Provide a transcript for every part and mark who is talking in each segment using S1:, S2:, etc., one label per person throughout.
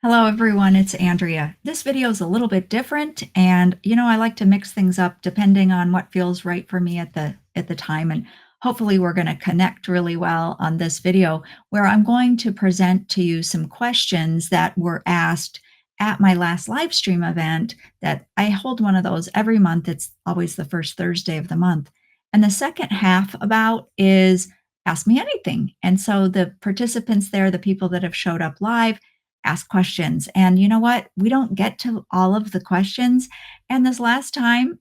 S1: Hello everyone, it's Andrea. This video is a little bit different and I like to mix things up depending on what feels right for me at the time, and hopefully we're going to connect really well on this video where I'm going to present to you some questions that were asked at my last live stream event. That I hold one of those every month. It's always the first Thursday of the month. And the second half about is ask me anything. And so the participants there, the people that have showed up live, ask questions. And you know what? We don't get to all of the questions. And this last time,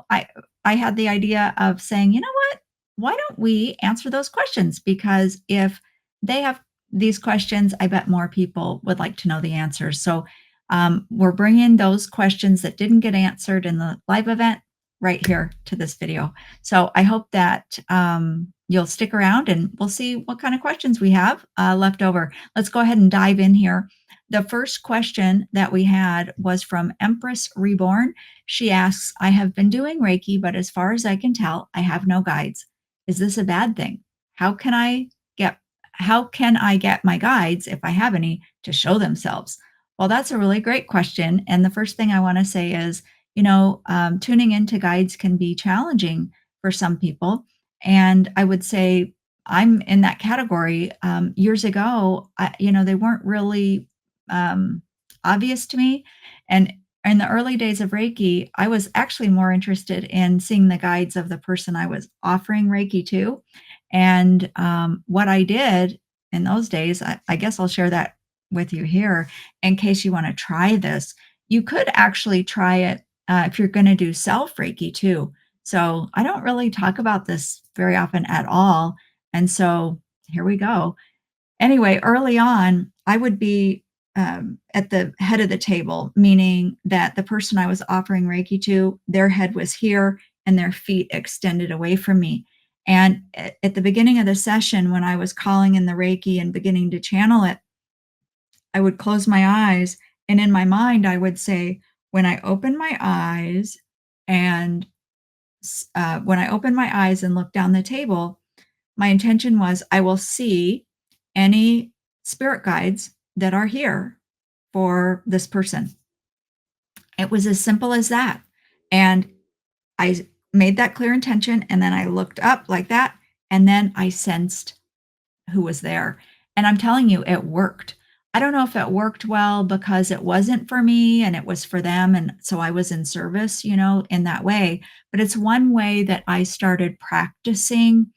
S1: I had the idea of saying, you know what? Why don't we answer those questions? Because if they have these questions, I bet more people would like to know the answers. So we're bringing those questions that didn't get answered in the live event right here to this video. So I hope that you'll stick around and we'll see what kind of questions we have left over. Let's go ahead and dive in here. The first question that we had was from Empress Reborn. She asks, I have been doing Reiki, but as far as I can tell, I have no guides. Is this a bad thing? How can I get how can I get my guides, if I have any, to show themselves? Well, that's a really great question. And the first thing I want to say is, tuning into guides can be challenging for some people. And I would say I'm in that category. Years ago, they weren't really um, obvious to me. And in the early days of Reiki, I was actually more interested in seeing the guides of the person I was offering Reiki to. And what I did in those days, I guess I'll share that with you here in case you want to try this. You could actually try it if you're going to do self Reiki too. So I don't really talk about this very often at all. And so here we go. Anyway, early on, I would be at the head of the table, meaning that the person I was offering Reiki to, their head was here and their feet extended away from me. And at the beginning of the session, when I was calling in the Reiki and beginning to channel it, I would close my eyes. And in my mind, I would say, when I open my eyes and when I open my eyes and look down the table, my intention was I will see any spirit guides that are here for this person. It was as simple as that. And I made that clear intention. And then I looked up like that. And then I sensed who was there. And I'm telling you, it worked. I don't know if it worked well because it wasn't for me and it was for them. And so I was in service, in that way. But it's one way that I started practicing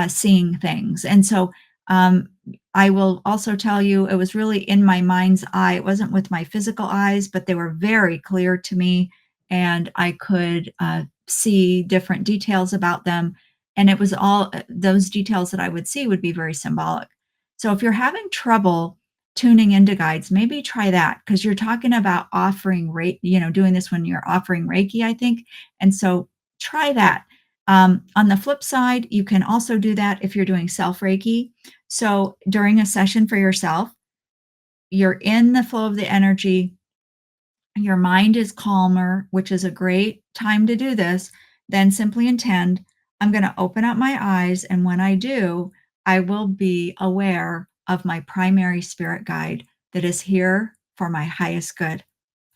S1: seeing things. And so um, I will also tell you, it was really in my mind's eye. It wasn't with my physical eyes, but they were very clear to me. And I could see different details about them. And it was all those details that I would see would be very symbolic. So if you're having trouble tuning into guides, maybe try that, because you're talking about offering Reiki, doing this when you're offering Reiki, I think. And so try that. On the flip side, you can also do that if you're doing self Reiki. So during a session for yourself, you're in the flow of the energy, your mind is calmer, which is a great time to do this. Then simply intend, I'm going to open up my eyes. And when I do, I will be aware of my primary spirit guide that is here for my highest good.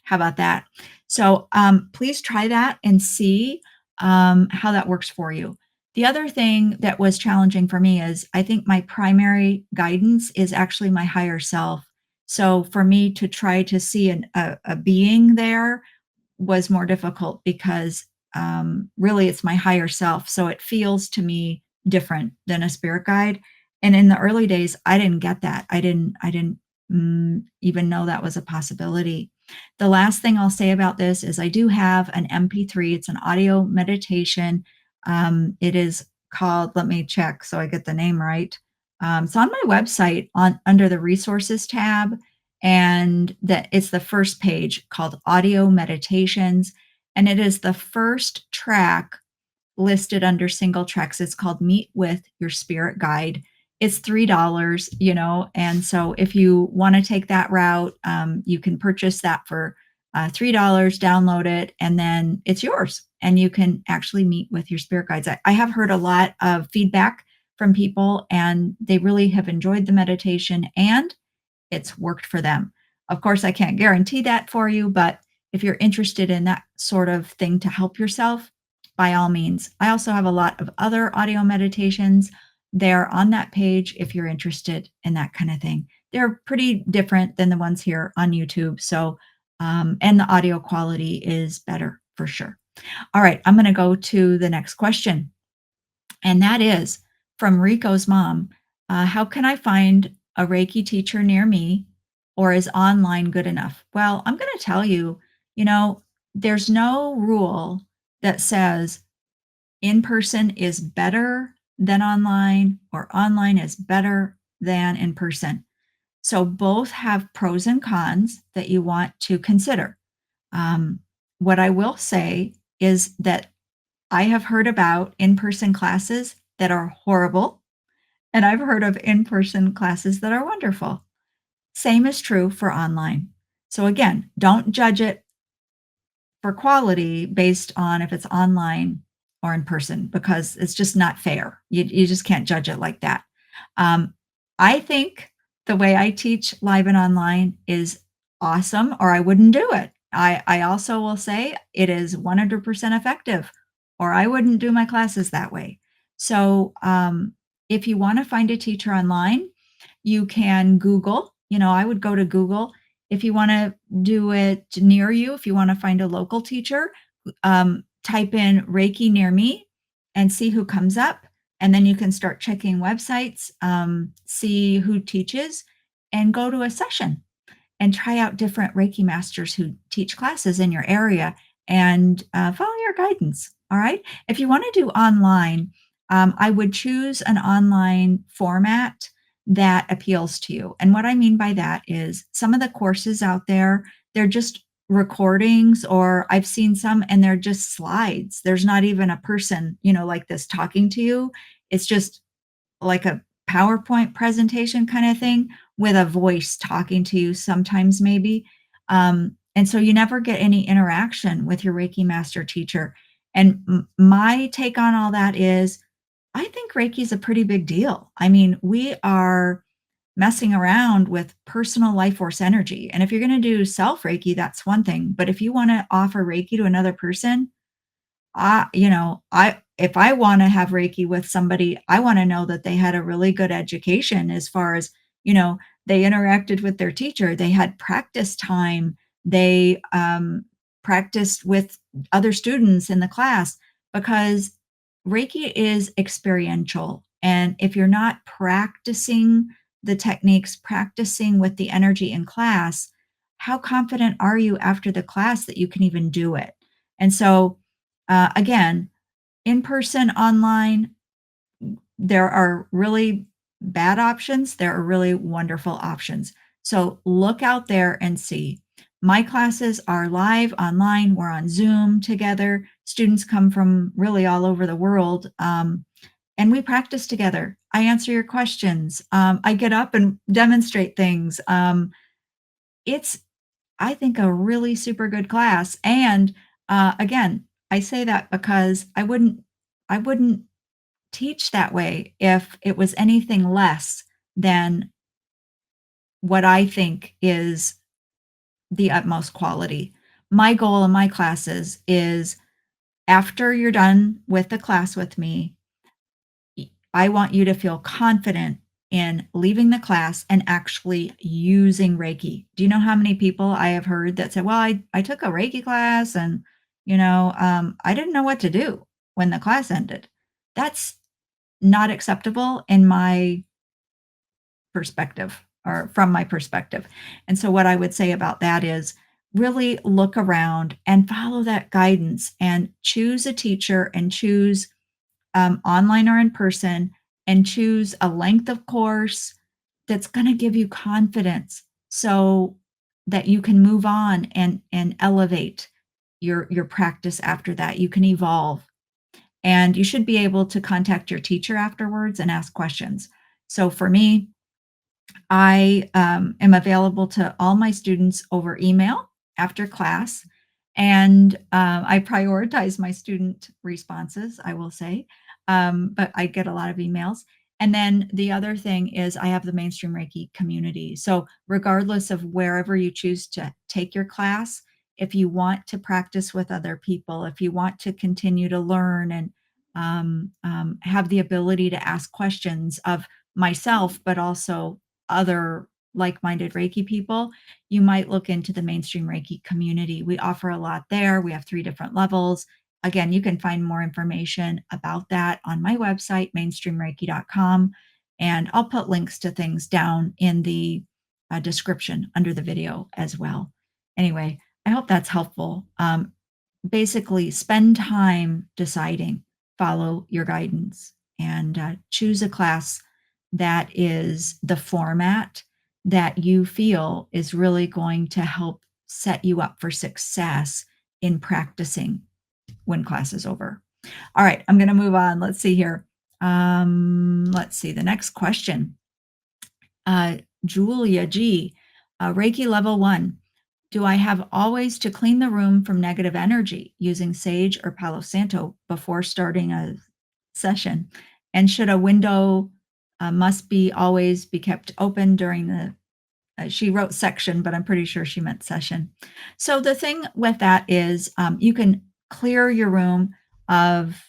S1: How about that? So please try that and see how that works for you. The other thing that was challenging for me is I think my primary guidance is actually my higher self. So for me to try to see a being there was more difficult because really it's my higher self. So it feels to me different than a spirit guide. And in the early days, I didn't get that. I didn't even know that was a possibility. The last thing I'll say about this is I do have an MP3. It's an audio meditation. It is called, let me check so I get the name right. It's on my website under the resources tab, and that it's the first page called Audio Meditations, and it is the first track listed under single tracks. It's called Meet with Your Spirit Guide. It's $3, and so if you want to take that route, you can purchase that for $3, download it, and then it's yours. And you can actually meet with your spirit guides. I have heard a lot of feedback from people, and they really have enjoyed the meditation, and it's worked for them. Of course, I can't guarantee that for you, but if you're interested in that sort of thing to help yourself, by all means. I also have a lot of other audio meditations. They're on that page if you're interested in that kind of thing. They're pretty different than the ones here on YouTube. So, and the audio quality is better for sure. All right, I'm going to go to the next question. And that is from Rico's mom. How can I find a Reiki teacher near me, or is online good enough? Well, I'm going to tell you, you know, there's no rule that says in person is better than online or online is better than in person. So both have pros and cons that you want to consider. Um, what I will say is that I have heard about in-person classes that are horrible, and I've heard of in-person classes that are wonderful. Same is true for online. So again, don't judge it for quality based on if it's online or in person because it's just not fair. You just can't judge it like that. Um, I think the way I teach live and online is awesome, or I wouldn't do it. I also will say it is 100% effective, or I wouldn't do my classes that way. So if you want to find a teacher online, you can Google. I would go to Google if you want to do it near you. If you want to find a local teacher, type in Reiki near me and see who comes up. And then you can start checking websites, see who teaches, and go to a session and try out different Reiki masters who teach classes in your area and follow your guidance. All right. If you want to do online, I would choose an online format that appeals to you. And what I mean by that is some of the courses out there, they're just recordings, or I've seen some and they're just slides. There's not even a person, like this talking to you. It's just like a PowerPoint presentation kind of thing with a voice talking to you sometimes maybe. And so you never get any interaction with your Reiki master teacher. And my take on all that is I think Reiki is a pretty big deal. I mean, we are messing around with personal life force energy. And if you're going to do self Reiki, that's one thing. But if you want to offer Reiki to another person, I if I wanna have Reiki with somebody, I wanna know that they had a really good education as far as, they interacted with their teacher, they had practice time, they, practiced with other students in the class because Reiki is experiential, and if you're not practicing the techniques, practicing with the energy in class, how confident are you after the class that you can even do it? And so, again, in person, online, there are really bad options. There are really wonderful options. So look out there and see. My classes are live online. We're on Zoom together. Students come from really all over the world. And we practice together. I answer your questions. I get up and demonstrate things. It's I think a really super good class. And again, I say that because I wouldn't teach that way if it was anything less than what I think is the utmost quality. My goal in my classes is after you're done with the class with me, I want you to feel confident in leaving the class and actually using Reiki. Do you know how many people I have heard that said, "Well, I took a Reiki class and, I didn't know what to do when the class ended." That's not acceptable in my perspective or from my perspective. And so, what I would say about that is really look around and follow that guidance and choose a teacher and choose online or in person, and choose a length of course that's going to give you confidence so that you can move on and elevate your practice after that. You can evolve, and you should be able to contact your teacher afterwards and ask questions. So for me, I am available to all my students over email after class, and I prioritize my student responses, I will say, but I get a lot of emails. And then the other thing is I have the Mainstream Reiki community. So regardless of wherever you choose to take your class, if you want to practice with other people, if you want to continue to learn and have the ability to ask questions of myself, but also other like-minded Reiki people, you might look into the Mainstream Reiki community. We offer a lot there. We have 3 different levels. Again, you can find more information about that on my website, mainstreamreiki.com, and I'll put links to things down in the description under the video as well. Anyway, I hope that's helpful. Basically, spend time deciding, follow your guidance, and choose a class that is the format that you feel is really going to help set you up for success in practicing when class is over. All right, I'm going to move on. Let's see here. Let's see the next question. Julia G, Reiki level 1. Do I have always to clean the room from negative energy using sage or Palo Santo before starting a session? And should a window must be always be kept open during the she wrote section, but I'm pretty sure she meant session. So the thing with that is you can clear your room of,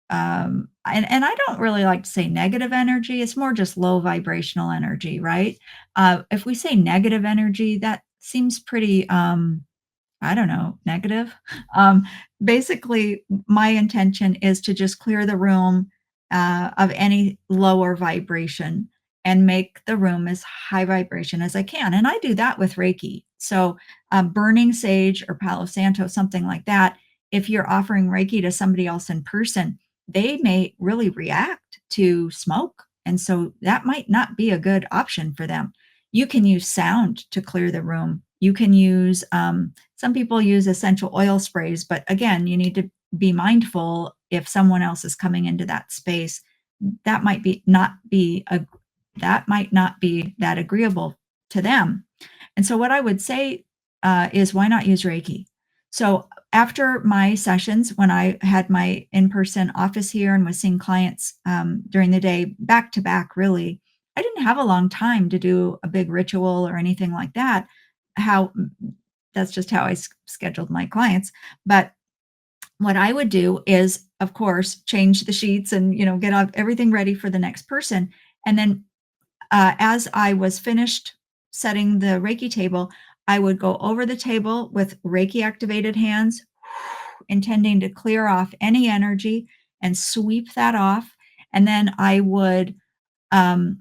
S1: and I don't really like to say negative energy. It's more just low vibrational energy, right? If we say negative energy, that seems pretty, I don't know, negative. Um, Basically, my intention is to just clear the room of any lower vibration and make the room as high vibration as I can. And I do that with Reiki. So, burning sage or Palo Santo, something like that, if you're offering Reiki to somebody else in person, they may really react to smoke. And so that might not be a good option for them. You can use sound to clear the room. You can use, some people use essential oil sprays, but again, you need to be mindful if someone else is coming into that space. That might be not be a that might not be that agreeable to them. And so what I would say is why not use Reiki? So after my sessions, when I had my in-person office here and was seeing clients during the day, back to back, really, I didn't have a long time to do a big ritual or anything like that. How That's just how I scheduled my clients. But what I would do is, of course, change the sheets and get everything ready for the next person. And then as I was finished setting the Reiki table, I would go over the table with Reiki activated hands, intending to clear off any energy and sweep that off. And then I would um,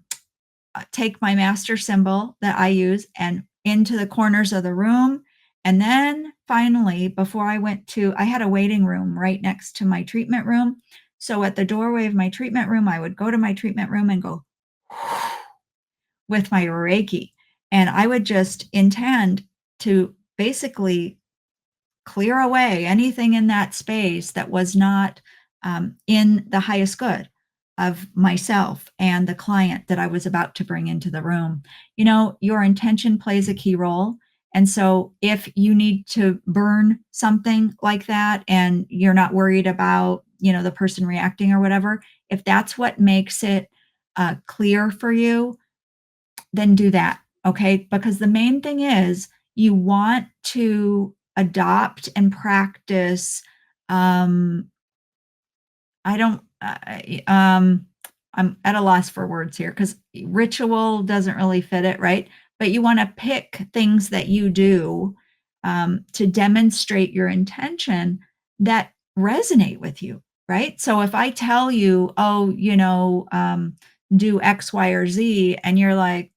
S1: take my master symbol that I use and into the corners of the room. And then finally, before I had a waiting room right next to my treatment room. So at the doorway of my treatment room, I would go to my treatment room and go with my Reiki. And I would just intend to basically clear away anything in that space that was not in the highest good of myself and the client that I was about to bring into the room. Your intention plays a key role. And so if you need to burn something like that and you're not worried about, the person reacting or whatever, if that's what makes it clear for you, then do that. Okay. Because the main thing is you want to adopt and practice. I don't, I'm at a loss for words here because ritual doesn't really fit it, right? But you want to pick things that you do to demonstrate your intention that resonate with you, right? So if I tell you, oh, do X, Y, or Z, and you're like,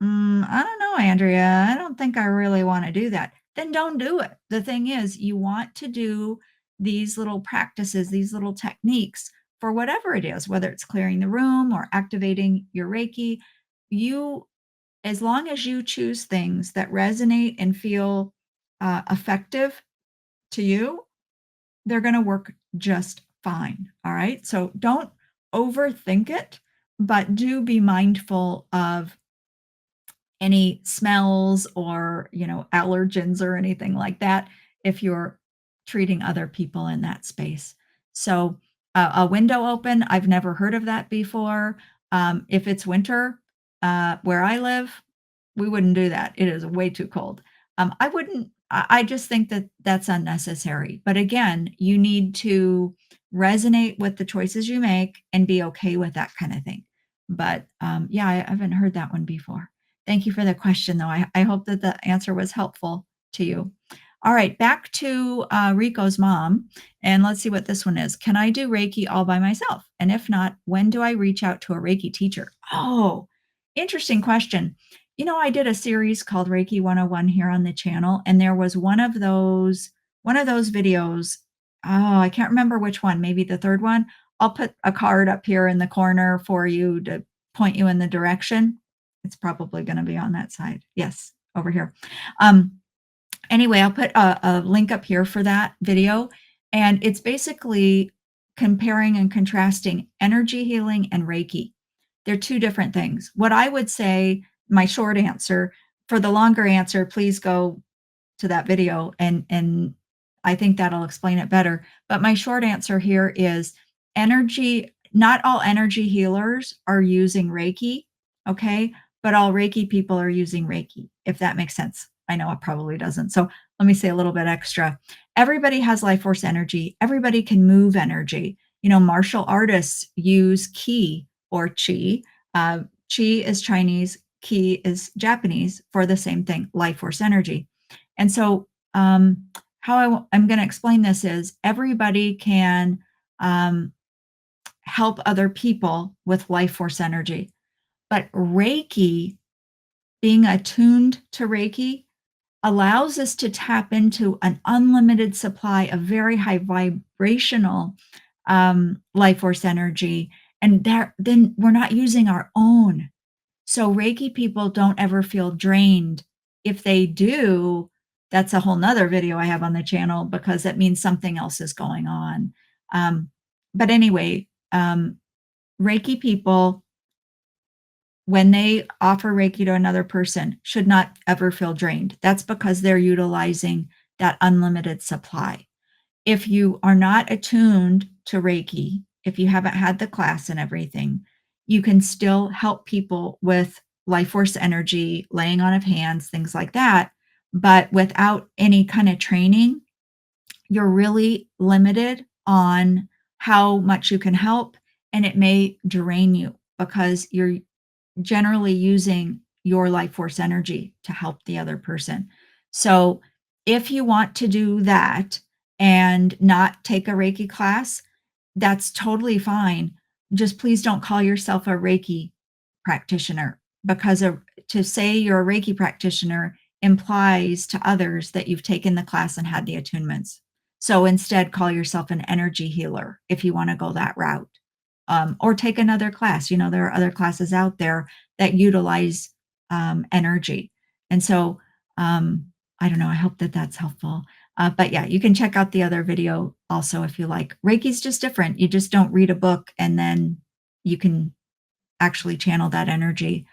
S1: I don't know, Andrea. I don't think I really want to do that. Then don't do it. The thing is, you want to do these little practices, these little techniques for whatever it is, whether it's clearing the room or activating your Reiki. You, as long as you choose things that resonate and feel effective to you, they're going to work just fine. All right. So don't overthink it, but do be mindful of any smells or, allergens or anything like that if you're treating other people in that space. So, a window open, I've never heard of that before. If it's winter, where I live, we wouldn't do that. It is way too cold. I wouldn't I just think that that's unnecessary. But again, you need to resonate with the choices you make and be okay with that kind of thing. But, yeah, I haven't heard that one before. Thank you for the question, though. I hope that the answer was helpful to you. All right, back to, Rico's mom, and let's see what this one is. Can I do Reiki all by myself? And if not, when do I reach out to a Reiki teacher? Oh, interesting question. I did a series called Reiki 101 here on the channel, and there was one of those videos. Oh, I can't remember which one, maybe the third one. I'll put a card up here in the corner for you to point you in the direction. It's probably going to be on that side. Yes, over here. Um, Anyway, I'll put a link up here for that video, and it's basically comparing and contrasting energy healing and Reiki. They're two different things. What I would say, my short answer, for the longer answer, please go to that video and I think that'll explain it better. But my short answer here is energy, not all energy healers are using Reiki, okay? But all Reiki people are using Reiki, if that makes sense. I know it probably doesn't. So let me say a little bit extra. Everybody has life force energy. Everybody can move energy. Martial artists use ki or chi. Chi is Chinese, ki is Japanese for the same thing, life force energy. And so, how I'm going to explain this is everybody can help other people with life force energy. But Reiki, being attuned to Reiki, allows us to tap into an unlimited supply of very high vibrational life force energy. And then we're not using our own. So Reiki people don't ever feel drained. If they do, that's a whole nother video I have on the channel because that means something else is going on. But anyway, Reiki people, when they offer Reiki to another person, should not ever feel drained. That's because they're utilizing that unlimited supply. If you are not attuned to Reiki, if you haven't had the class and everything, you can still help people with life force energy, laying on of hands, things like that. But without any kind of training, you're really limited on how much you can help, and it may drain you because you're generally using your life force energy to help the other person. So, if you want to do that and not take a Reiki class, that's totally fine. Just please don't call yourself a Reiki practitioner because to say you're a Reiki practitioner implies to others that you've taken the class and had the attunements. So instead, call yourself an energy healer if you want to go that route. Or take another class. There are other classes out there that utilize energy. And so, I don't know. I hope that that's helpful. But yeah, you can check out the other video also if you like. Reiki's just different. You just don't read a book and then you can actually channel that energy,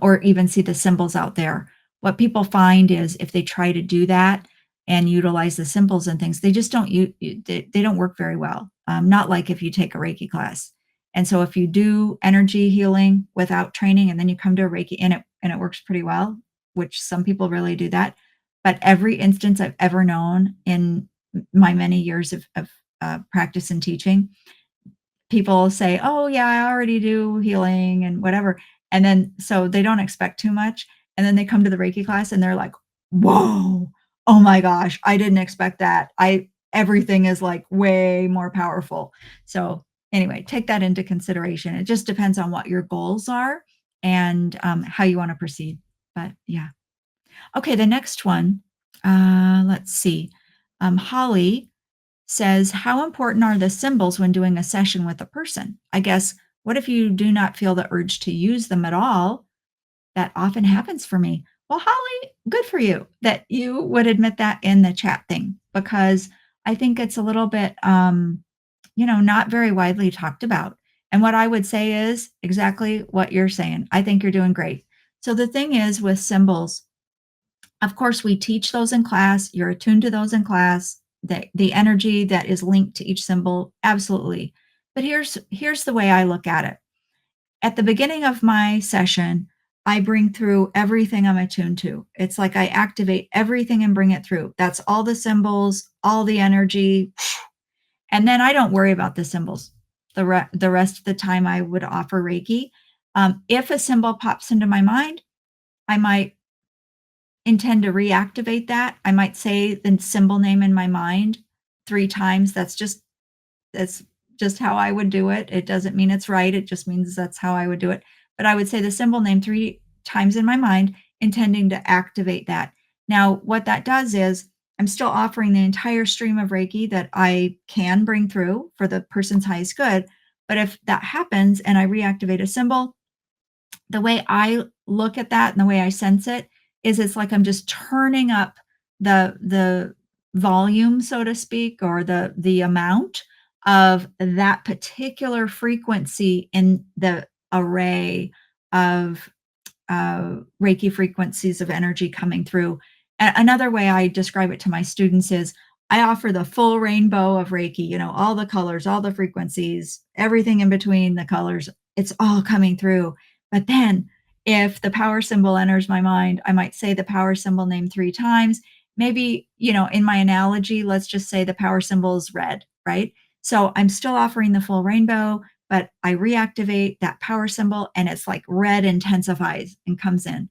S1: or even see the symbols out there. What people find is if they try to do that and utilize the symbols and things, they just don't they don't work very well. Not like if you take a Reiki class. And so if you do energy healing without training and then you come to a Reiki and it works pretty well, which some people really do that. But every instance I've ever known in my many years of practice and teaching, people say, "Oh, yeah, I already do healing and whatever." And then so they don't expect too much. And then they come to the Reiki class and they're like, "Whoa, oh my gosh, I didn't expect that. Everything is like way more powerful." So anyway, take that into consideration. It just depends on what your goals are and how you want to proceed. But yeah. Okay, the next one, let's see. Holly says, how important are the symbols when doing a session with a person? I guess, what if you do not feel the urge to use them at all? That often happens for me. Well, Holly, good for you that you would admit that in the chat thing, because I think it's a little bit, not very widely talked about. And what I would say is exactly what you're saying. I think you're doing great. So the thing is with symbols, of course, we teach those in class. You're attuned to those in class. The energy that is linked to each symbol, absolutely. But here's the way I look at it. At the beginning of my session, I bring through everything I'm attuned to. It's like I activate everything and bring it through. That's all the symbols, all the energy, and then I don't worry about the symbols. The rest of the time I would offer Reiki. If a symbol pops into my mind, I might intend to reactivate that. I might say the symbol name in my mind 3 times. That's just how I would do it. It doesn't mean it's right. It just means that's how I would do it. But I would say the symbol name 3 times in my mind, intending to activate that. Now, what that does is I'm still offering the entire stream of Reiki that I can bring through for the person's highest good. But if that happens and I reactivate a symbol, the way I look at that and the way I sense it is it's like I'm just turning up the volume, so to speak, or the amount of that particular frequency in the array of Reiki frequencies of energy coming through. Another way I describe it to my students is I offer the full rainbow of Reiki, all the colors, all the frequencies, everything in between the colors. It's all coming through. But then if the power symbol enters my mind, I might say the power symbol name 3 times. Maybe, in my analogy, let's just say the power symbol is red, right? So I'm still offering the full rainbow, but I reactivate that power symbol and it's like red intensifies and comes in.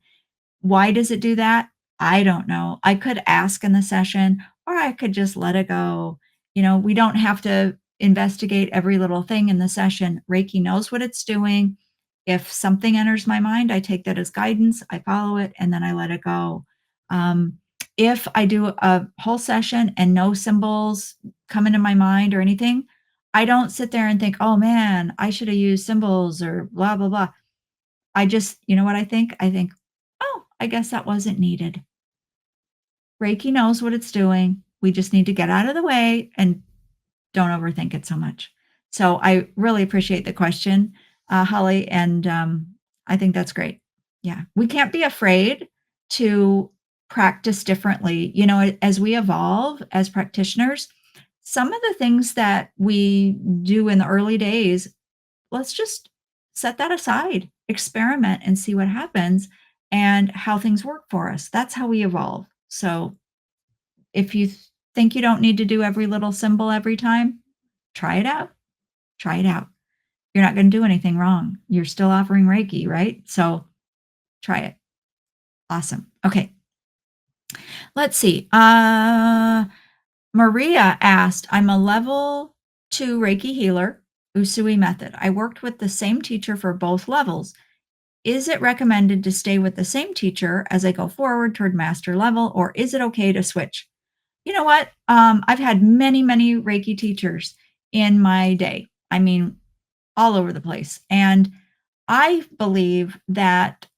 S1: Why does it do that? I don't know. I could ask in the session or I could just let it go. We don't have to investigate every little thing in the session. Reiki knows what it's doing. If something enters my mind, I take that as guidance, I follow it, and then I let it go. Um, if I do a whole session and no symbols come into my mind or anything, I don't sit there and think, oh man, I should have used symbols or blah, blah, blah. I just, you know what I think? I think, oh, I guess that wasn't needed. Reiki knows what it's doing. We just need to get out of the way and don't overthink it so much. So I really appreciate the question, Holly, and I think that's great. Yeah, we can't be afraid to practice differently. As we evolve as practitioners, some of the things that we do in the early days, let's just set that aside, experiment, and see what happens and how things work for us. That's how we evolve. So if you think you don't need to do every little symbol every time, try it out. Try it out. You're not going to do anything wrong. You're still offering Reiki, right? So try it. Awesome. Okay. Let's see. Maria asked, I'm a level 2 Reiki healer, Usui method. I worked with the same teacher for both levels. Is it recommended to stay with the same teacher as I go forward toward master level, or is it okay to switch? You know what? I've had many, many Reiki teachers in my day. I mean, all over the place. And I believe that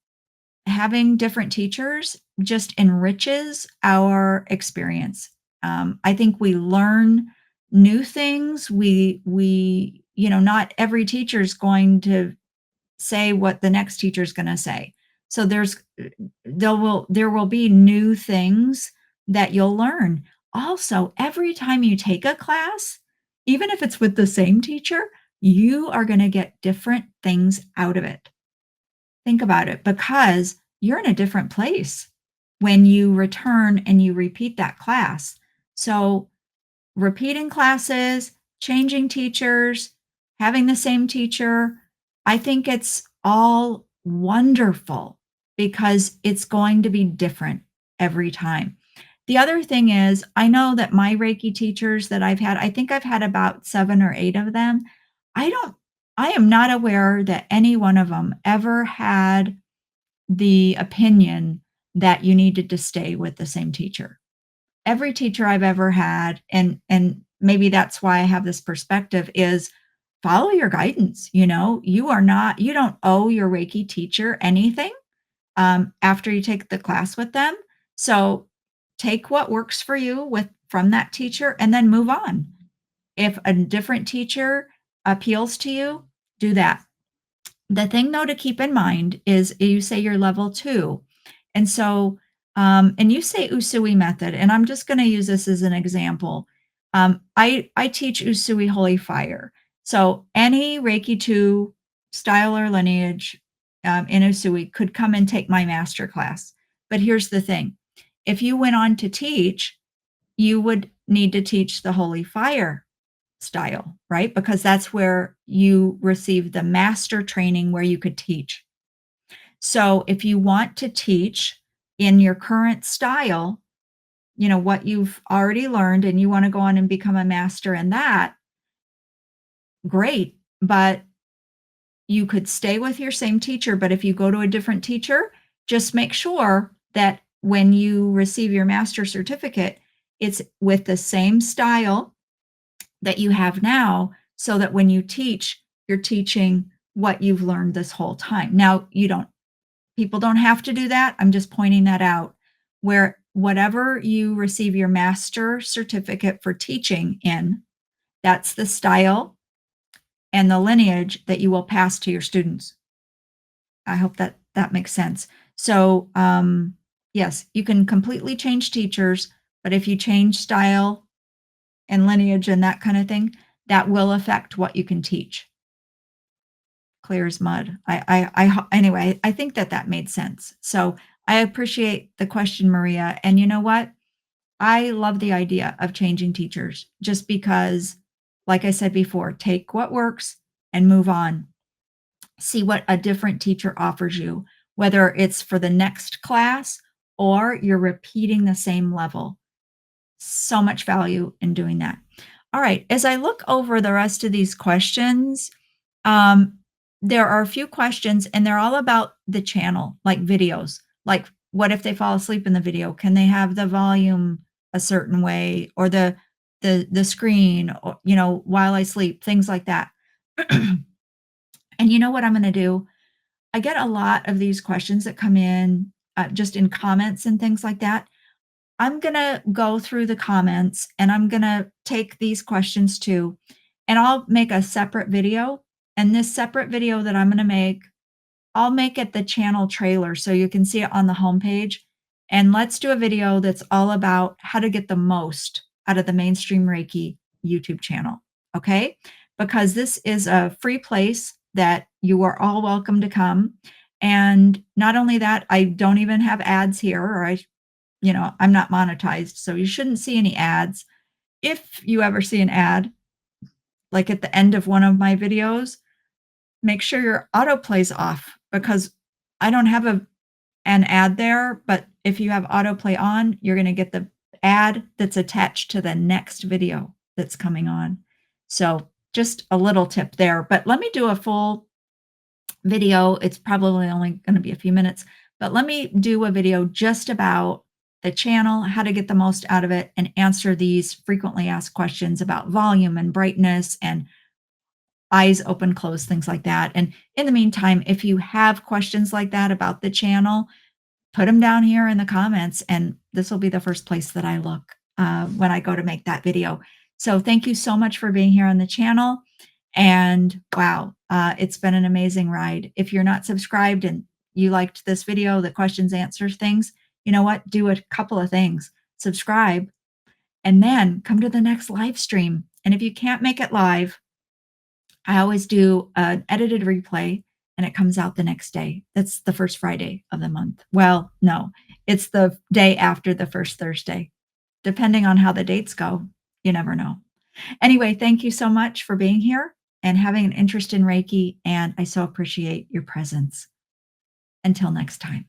S1: having different teachers just enriches our experience. I think we learn new things. Not every teacher is going to say what the next teacher is going to say. So there will be new things that you'll learn. Also, every time you take a class, even if it's with the same teacher, you are going to get different things out of it. Think about it because you're in a different place when you return and you repeat that class. So repeating classes, changing teachers, having the same teacher, I think it's all wonderful because it's going to be different every time. The other thing is, I know that my Reiki teachers that I've had, I think I've had about 7 or 8 of them. I don't I am not aware that any one of them ever had the opinion that you needed to stay with the same teacher. Every teacher I've ever had, and maybe that's why I have this perspective, is follow your guidance. You don't owe your Reiki teacher anything after you take the class with them. So take what works for you from that teacher and then move on. If a different teacher appeals to you, do that. The thing though to keep in mind is you say you're level 2. And so, and you say Usui method, and I'm just going to use this as an example. I teach Usui Holy Fire. So any Reiki 2 style or lineage in Usui could come and take my master class. But here's the thing. If you went on to teach, you would need to teach the Holy Fire style, right? Because that's where you receive the master training where you could teach. So if you want to teach in your current style, what you've already learned and you want to go on and become a master in that, great. But you could stay with your same teacher, but if you go to a different teacher, just make sure that when you receive your master certificate, it's with the same style that you have now, so that when you teach, you're teaching what you've learned this whole time. Now, people don't have to do that. I'm just pointing that out. Where whatever you receive your master certificate for teaching in, that's the style and the lineage that you will pass to your students. I hope that that makes sense. So, yes, you can completely change teachers, but if you change style and lineage and that kind of thing, that will affect what you can teach. Clear as mud. Anyway, I think that that made sense. So I appreciate the question, Maria. And you know what? I love the idea of changing teachers just because, like I said before, take what works and move on. See what a different teacher offers you, whether it's for the next class or you're repeating the same level. So much value in doing that. All right, as I look over the rest of these questions, um, there are a few questions and they're all about the channel, like videos. Like, what if they fall asleep in the video? Can they have the volume a certain way or the screen or, while I sleep, things like that. And you know what I'm going to do? I get a lot of these questions that come in just in comments and things like that. I'm going to go through the comments and I'm going to take these questions too, and I'll make a separate video. And this separate video that I'm going to make, I'll make it the channel trailer so you can see it on the homepage. And let's do a video that's all about how to get the most out of the Mainstream Reiki YouTube channel. Okay? Because this is a free place that you are all welcome to come. And not only that, I don't even have ads here, or I'm not monetized, so you shouldn't see any ads. If you ever see an ad, like at the end of one of my videos, make sure your autoplay's off because I don't have an ad there, but if you have autoplay on, you're going to get the ad that's attached to the next video that's coming on. So just a little tip there, but let me do a full video. It's probably only going to be a few minutes, but let me do a video just about the channel, how to get the most out of it, and answer these frequently asked questions about volume and brightness and eyes open, closed, things like that. And in the meantime, if you have questions like that about the channel, put them down here in the comments, and this will be the first place that I look when I go to make that video. So thank you so much for being here on the channel. And wow, it's been an amazing ride. If you're not subscribed and you liked this video, the questions, answers, things, you know what? Do a couple of things. Subscribe, and then come to the next live stream. And if you can't make it live, I always do an edited replay and it comes out the next day. That's the first Friday of the month. Well, no, it's the day after the first Thursday. Depending on how the dates go, you never know. Anyway, thank you so much for being here and having an interest in Reiki, and I so appreciate your presence. Until next time.